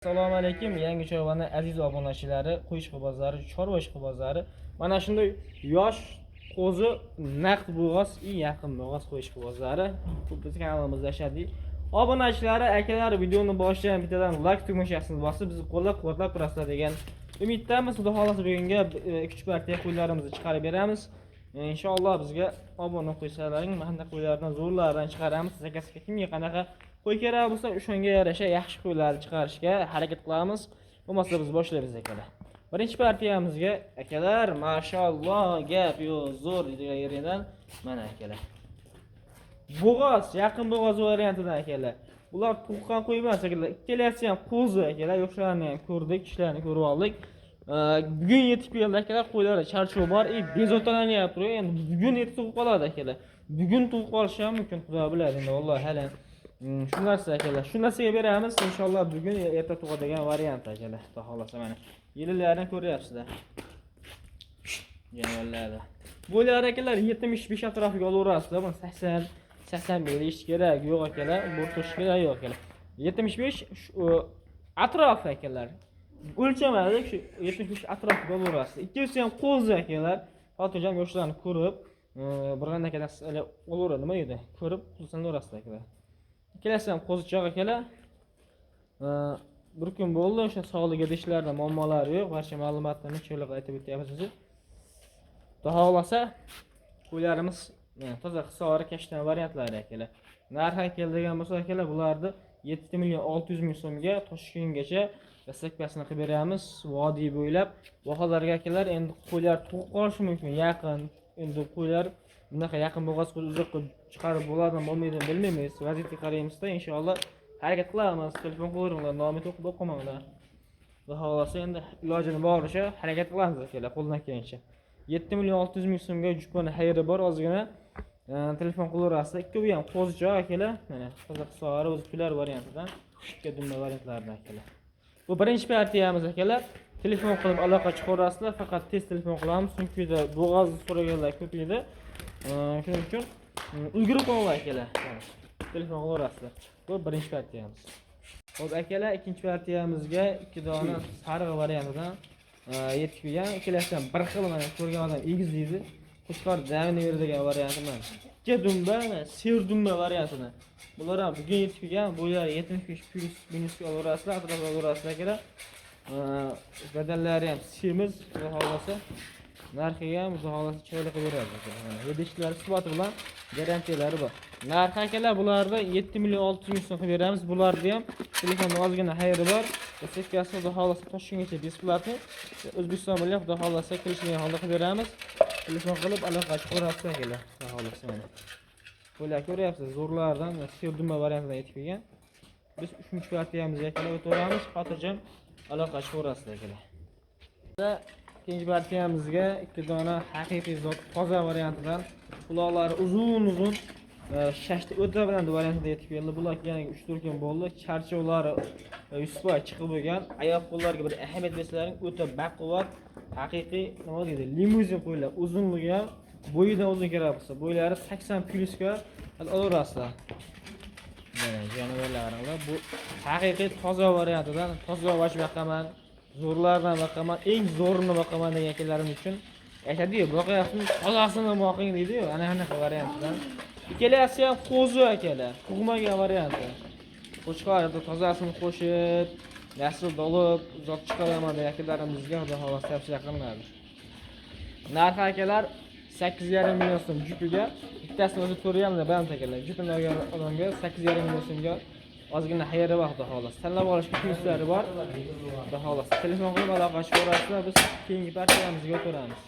Assalomu alaykum, yangi chorvani aziz obunachilari, qo'y ishqibozlari, chorva ishqibozlari. Mana shunday yosh qo'zi naqd bo'g'oz, eng yaqin bo'g'oz qo'y ishqibozlari bu biz kanalimizda yashadi. Obunachilari, akalar, videoni boshidan bittadan like tugmachasini bosib, bizni qo'llab-quvvatlab turasizlar degan umiddamiz. Xudo xolasa bugunga 2 partiya qo'ylarimizni chiqarib beramiz. Inshaalloh bizga obuna qo'ysalaring, mahalla qo'ylardan zo'rlardan chiqaramiz. Sizga kimga qanaqa qo'y kerak bo'lsa, o'shanga yarasha yaxshi qo'ylarni chiqarishga harakat qilamiz. Bo'lmasa biz boshlaymiz akalar. Birinchi partiyamizga akalar, mashalloh, gap yo'q, zo'r degan yeridan mana akalar. Bo'g'oz, yaqin bo'g'oz variantidan akalar. Bular tuqqan qo'y emas akalar. Ikkalasi ham qo'zi akalar. Yo'qlarni ham ko'rdik, ishlarni ko'rib oldik. Bugun yetib keldi akalar, qo'ylari charchoq bor, bezovtalanyapti. Endi bugun yetib tug'ib qoladi akalar. Bugun tug'ib qolishi ham mumkin, Xudo biladi. Endi vallohi hali shu narsa akalar. Shu narsaga beramiz, inshaalloh bugun erta tug'adigan variant akalar. Xudo xolasa mana yillarni ko'ryapsizlar. Janolarlar. Bo'lar akalar 75 atrofiga olaverasizlar. Buni 80 berish kerak yo'q akalar. Bo'rtish kerak yo'q akalar. 75 atrof akalar. O'lchamadik, shu 75 atrofiga olaverasiz. Ikkisi ham qo'zi akalar. Xotirjam yoshlarni ko'rib, bir qanday akalar olaveradi, nima edi? Ko'rib, qilsanlaverasiz akalar. Ikkalasi ham qo'zichoq akalar. Bir kun bo'ldi, o'sha sog'lig'i idishlarda muammolar yo'q. Barcha ma'lumotlarni to'liq aytib o'tyapmiz. Xudo xolasa qo'ylarimiz toza hisobli kashtan variantlari akalar. Narxi keladigan bo'lsa akalar, bularni 7 million 600 ming so'mga Toshkentgacha dastlabkasini qilib beramiz. Vodiy bo'ylab baholarga akalar, endi qo'ylar tug'ib qolishi mumkin. Yaqin endi qo'ylar bunaqa yaqin bo'g'oz uzoqqa chiqarib bo'ladimi, bo'lmaydimi bilmaymiz. Vaziyatga qaraymizda, inshaalloh harakat qilamiz. Telefon qo'yinglar, nomini to'qib o'qimanglar. Xudo xolasa endi ilojini boricha harakat qilamiz akalar, qo'ldan kelgancha. 7 million 600 ming so'mga jupani xayri bor, ozgina telefon qilaverasiz. Ikkovi ham qo'zichoq akalar. Mana toza hisoblari o'zbeklar variantidan, ikki dumma variantlardan akalar. Bu birinchi partiyamiz akalar. Telefon qilib aloqa chiqarasizlar, faqat tez telefon qilamiz, chunki bo'g'oz so'raganlar ko'p edi. Shuning uchun ulgurib qolinglar akalar. Telefon qilaverasizlar. Bu birinchi partiyamiz. Xo'p akalar, ikkinchi partiyamizga 2 dona sariq variantidan yetib kelgan. Ikkalasi ham bir xil, mana ko'rgan odam egiz deydi. Qo'chqor davini beradigan varianti mana. Ikki dumba, ser dumba variantidan. Bular ham bugun yetib kelgan. Bo'ylar 75 plus minusga olaverasizlar, atrofga olaverasizlar akalar. Badallari ham semiz, xudo xolasa. Narxiga ham xudo xolasa chiroyli qilib beradi. Mana yedishlar sifati bilan garantiyalari bor. Narxi akalar bularda 7 million 600 ming so'm qilib beramiz. Bularda ham telefon ozgina xayri bor. Sekasi xudo xolasa Toshkentgacha besplatni. O'zbekiston bilan xudo xolasa kelishgan holda qilib beramiz. Telefon qilib aloqa chiqarasiz akalar. Xudo xolasa mana. Qo'ylar ko'ryapsiz, zo'rlardan serdumba variantidan yetib kelgan. Biz 3-partiyamizga akalar o'tiramiz, xotirjam aloqa chiqarasiz akalar. Ikkinchi partiyamizga 2 dona haqiqiy zot toza variantidan quloqlari uzun shashti o'ta bilan variantida yetib keldi. Bular yana 3-4 kun bo'ldi. Charchoqlari Yusufboy chiqib bo'lgan. Oyoq qo'llariga bir ahamiyat bersalaring, o'ta baquvvat, haqiqiy nima deydi? Limuzin qo'ylar. Uzunligi ham bo'yidan uzun kerak bo'lsa, bo'ylari 80 plusga olaverasizlar. Mana jonivorlar qaranglar. Bu haqiqiy toza variantidan, toza vash baqaman, zo'rlardan baqaman, eng zo'rini baqaman degan akallarim uchun aytadi-yu, boqayapsiz, tozasini boqing deydi-yu, ana shunaqa variantidan. Ikkalasi ham qo'zi akalar, tug'magan varianti. Qo'chqorda tozasini qo'shib, naslni olib, uzoq chiqaraman degan akalarimizga xudo xolasa tavsiya qilinadi. Narxi akalar 8,5 million so'm jupiga, bittasini o'zi ko'ryapman baland akalar. Jupini olgan odamga 8,5 million so'mga ozgina xayri bor xudo xolasa. Tanlab olishga imkoniyati bor. Xudo xolasa telefon qilib aloqa chiqarasizlar, biz keyingi partiyamizga o'tiramiz.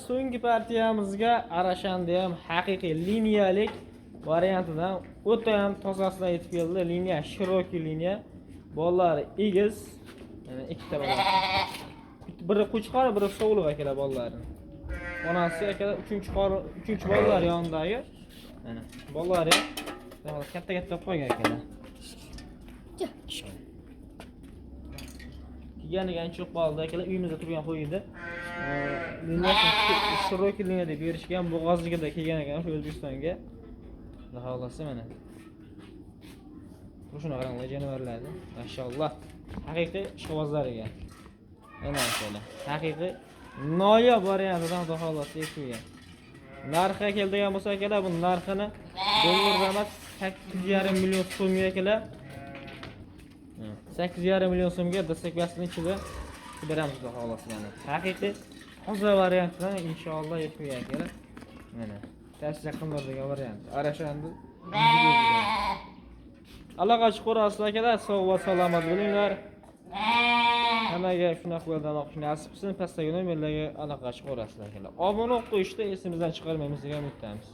So'nggi partiyamizga Arashanda ham haqiqiy liniyalik variantidan o'ta ham tozasidan yetib keldi. Liniya shiroki liniya. Bollari egiz. Mana ikkita bola. Biri qo'chqor, biri so'g'liq akalar bollari. Onasi akalar 3-chi bolalar yonidagi. Mana bollari katta qo'ygan akalar. Kelganiga ancha qoldi akalar, uyimizda turgan qo'y edi. Liniyasi shiroki liniya deb berishgan, bo'g'ozligida kelgan ekan o'sha O'zbekistonga. Xudo xolasa mana. Shuni qaranglar, jonivorlarni. Mashalloh. haqiqiy ishqibozlariga. Ana shunday. Haqiqiy noyob variantidan xudo xolasi ekilgan. Narxiga keladigan bo'lsak, bu narxini dollarda emas 8,5 million so'mga kelar. 8,5 million so'mga dastakbasini ichida beramiz xudo xolasi mana. Haqiqiy toza variantdan inshaalloh ekilgan kelar. Mana tavsiya qilinadigan variant. Arashandi. Aloqa chiqarasizlar akalar, sog' va salomat bo'linglar. Hammaga shunaqa bo'lgan o'qish nasib qilsin. Pastdagi nomerlarga aloqa chiqarasizlar akalar. Obuna bo'lib qo'yishda esimizdan chiqarmaymiz degan umiddamiz.